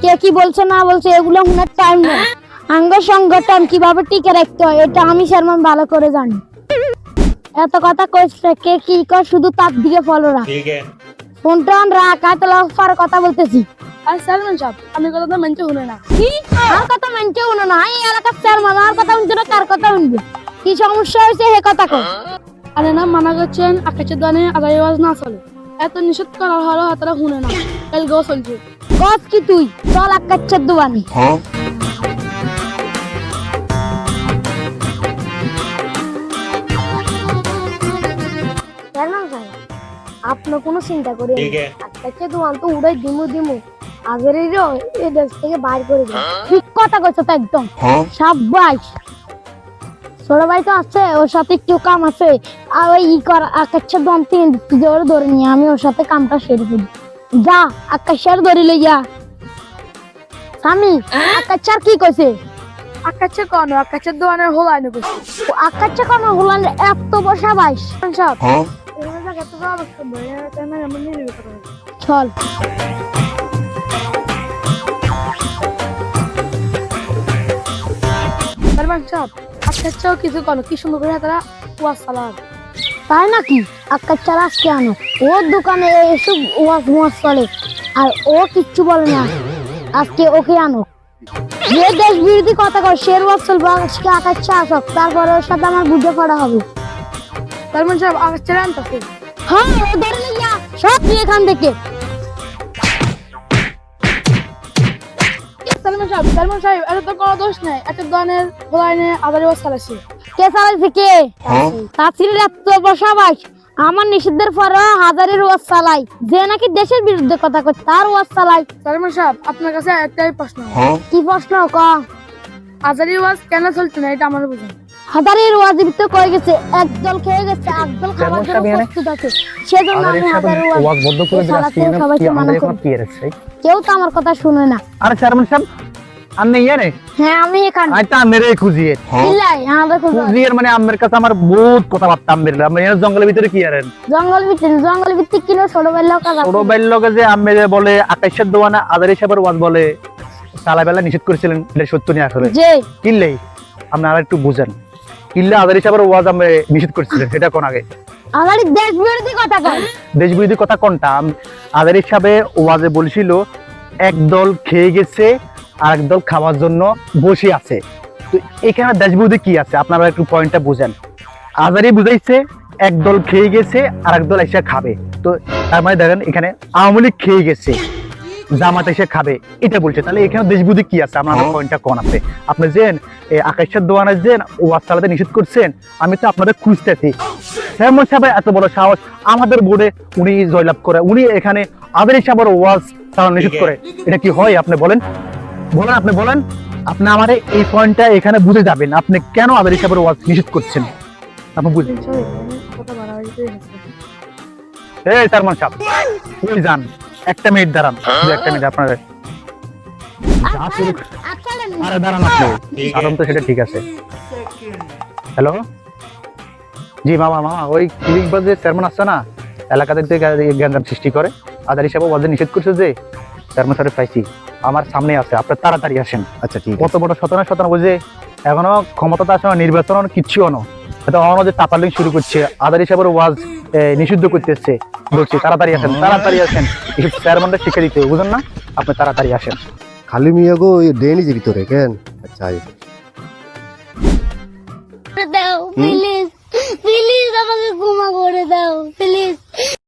কে কি বলছে না বলছে এগুলো মনের টাইম নেই। আঙ্গ সংগঠন কিভাবে টিকে রাখতে হয় এটা আমি চেয়ারম্যান ভালো করে জানি। এত কথা কইছে কে কি কর শুধু তার দিকে ফলো রাখ। ठीक है ফোনটা রাখ আর কথা বলতেছি। আর চেয়ারম্যান সাহেব আমি কথা তো মানতে হলো না। কি আর কথা মানতে হলো না? এই এলাকার চেয়ারম্যান আর কথা শুনতে না কার কথা শুনবে? কি সমস্যা হয়েছে হে কথা কও। আরে না মানা করছেন আকাশের দানে আদায় আওয়াজ না চলে, এত নিষেধ করা হলো তারা শুনে না, কালকেও চলছে। কস কি তুই চল আকাশের দোকানে। চেয়ারম্যান সাহেব আপনি কোনো চিন্তা করেন ठीक है আকাশের দোকান তো উড়াই দিমু আগেরও এই দেশ থেকে বাইর করে দিন। ঠিক কথা কইছো তো একদম। সাব্বাস। ছোট ভাই তো আছে ওর সাথে একটু কাম আছে আর ওই কর আকাশের দোকান থেকে জোরে ধরে নিয়ে আমি ওর সাথে কামটা সেরে ফেলি। যা আকাশের ধরে লইয়া। স্বামী আকাশের কি কইছে? আকাশের কোন আকাশের দোকানে হোলাই না করছে। আকাশের কোন হলান এত বসা বাইশ সাহেব এখানে জায়গা তো যাওয়া সম্ভব না, এমন নিয়ে কথা বলছি। চল। চেয়ারম্যান সাহেব আকাশেও কিছু কোন কি সুন্দর করে তারা ওয়াজ চালান। তাই নাকি? আকাশের আজকে আনো ওর দোকানে এসব ওয়াজ মোয়াজ চলে আর ও কিচ্ছু বলে না। আজকে ওকে আনো। যে দেশ বিরোধী কথা কর শের ওয়াজ চলবে আজকে আকাশে আসক তারপরে ওর সাথে আমার বুঝে পড়া হবে। চেয়ারম্যান সাহেব আকাশের আনতেছে। হ্যাঁ ও ধরে লইয়া সব তুই এখান থেকে। চেয়ারম্যান সাহেব এটা তো কোনো দোষ নাই, একটা দোকানের হোলাই নিয়ে আদায় আওয়াজ চালাচ্ছে। কে চালাইছে কে? তাসিরের এত বসা বাইশ আমার নিষিদ্ধের পরে হাজারের ওয়াজ চালাই যে নাকি দেশের বিরুদ্ধে কথা কয় তার ওয়াজ চালাই। চেয়ারম্যান সাহেব আপনার কাছে একটাই প্রশ্ন, কি প্রশ্ন ক? আজারি ওয়াজ কেন চলছে না এটা আমার বুঝুন। হাজারের ওয়াজ ভিতরে কয়ে গেছে একদল খেয়ে গেছে একদল খাবার জন্য প্রস্তুত আছে সেজন্য আমি হাজারের ওয়াজ বন্ধ করে দিলাম। সবাইকে মানা করি। কেউ তো আমার কথা শুনে না। আরে চেয়ারম্যান সাহেব আপনি ইয়ারে হ্যাঁ আমি এখানে আইতা মেরে খুঁজিয়ে বিলাই আমাদের খুঁজিয়ে মানে আমার কাছে আমার বহুত কথাবার্তা মেরে আমি জঙ্গলের ভিতরে কি আরেন জঙ্গল ভিত্তিক কিলো ছোট বেলা কথা ছোট বাইল্লকে যে আমি বলে আকাশের দোয়ানা আদারি সাহেবের ওয়াজ বলে সালাবেলা নিষেধ করেছিলেন এটা সত্য নিয়ে আসলে যে কিনলেই আপনি আর একটু বুঝেন কিনলে আদারি সাহেবের ওয়াজ আমি নিষেধ করেছিলেন সেটা কোন আগে আমাদের দেশ বিরোধী কথা কয়। দেশ বিরোধী কথা কোনটা? আদারি সাহেবে ওয়াজে বলছিল একদল খেয়ে গেছে আর একদল খাওয়ার জন্য বসে আছে। তো এখানে দেশ বিরোধী কি আছে আপনারা একটু পয়েন্টটা বুঝেন। আজারি বুঝাইছে একদল খেয়ে গেছে আর একদল এসে খাবে। তো তার মানে দেখেন এখানে আওয়ামী লীগ খেয়ে গেছে জামাত এসে খাবে এটা বলছে। তাহলে এখানে দেশ বিরোধী কি আছে আপনার পয়েন্টটা কোন আছে? আপনি যেন আকাশের দোয়ানে যেন ওয়াজ চালাতে নিষেধ করছেন আমি তো আপনাদের খুঁজতেছি। চেয়ারম্যান সাহেব এত বড় সাহস আমাদের বোর্ডে উনি জয়লাভ করে উনি এখানে আদারি সাহেবের ওয়াজ চালানো নিষেধ করে এটা কি হয়? আপনি বলেন আপনি বলেন আপনি আমার এই পয়েন্টটা এখানে বুঝে যাবেন আপনি কেন আদারি সাহেবের ওয়াজ নিষেধ করছেন আপনি বুঝেন। কথা বাড়াবাড়ি করে গেছে। এই চেয়ারম্যান সাহেব ওই যান একটা মিনিট দাঁড়ান একটা মিনিট আপনার আরে দাঁড়ান আপনি কারণ তো সেটা ঠিক আছে। হ্যালো জি মামা ওই ক্লিনিক বাজে চেয়ারম্যান আসছে না এলাকাতে গ্যাঞ্জাম সৃষ্টি করে আদারি সাহেব ওয়াজে নিষেধ করছে যে চেয়ারম্যান সাহেব পাইছি আমার সামনে আছে আপনার তাড়াতাড়ি আসেন। আচ্ছা ঠিক কত বড় শতনা বুঝে এখনো ক্ষমতাতে আসে না নির্বাচন কিচ্ছু অনো এটা অনো যে তাপালিং শুরু করছে আদারি সাহেবের ওয়াজ নিষিদ্ধ করতেছে বলছি তাড়াতাড়ি আসেন এসব চেয়ারম্যানরা শিখে দিতে বুঝুন না আপনি তাড়াতাড়ি আসেন। খালি মিয়া গো দেয়নি যে ভিতরে কেন? আচ্ছা দাও প্লিজ প্লিজ আমাকে ক্ষমা করে দাও প্লিজ